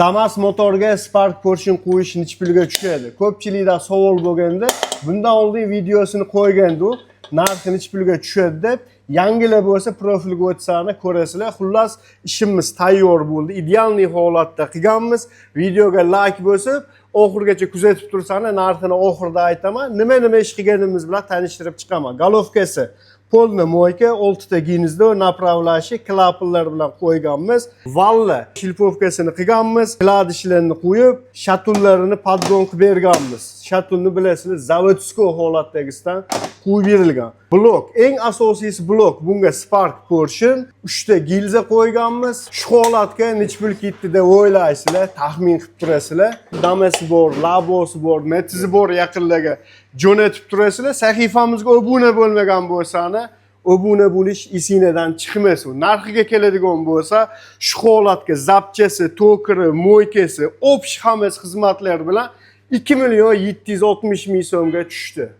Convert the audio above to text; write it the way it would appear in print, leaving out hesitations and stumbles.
Damas motorga Spark Porsche qo'yish necha pulga tushadi? Ko'pchilikda savol bo'lganda, bundan oldin videosini qo'ygandi u. Narxi necha pulga tushadi deb, yangilar bo'lsa profilga o'tsani ko'rasizlar. Xullas, ishimiz tayyor bo'ldi. Idealniy holatda qilganmiz. Videoga like bosib, oxirigacha kuzatib tursangiz, narxini oxirida aytaman. Nima ish qilganimiz bilan tanishtirib chiqaman. Golovkasi polni moyka, 6 ta ginizda направляющий klaplar bilan qo'yganmiz. Valla shilpovkasini qilganmiz. Kladishlarni qo'yib, shatullarini podgon qilib berganmiz. Shatulni bilasizlar, zavodskiy holatdagisidan qo'yib berilgan. Blok, eng asosiysi blok. Bunga Spark Porsche 3 ta gilza qo'yganmiz. Shu holatga necha pul ketdi deb o'ylaysizlar, taxmin qilib turasizlar. Damasi bor, labosi bor, metizi bor yaqinlarga jo'natib turasizlar. Sahifamizga obuna bo'lmagan bo'lsangiz, obuna bo'lish esingizdan chiqmasin. Narxiga keladigan bo'lsa, shu holatga zapchasi, tokeri, moykasi, общий hammasi xizmatlar bilan 2 760 ming so'mga tushdi.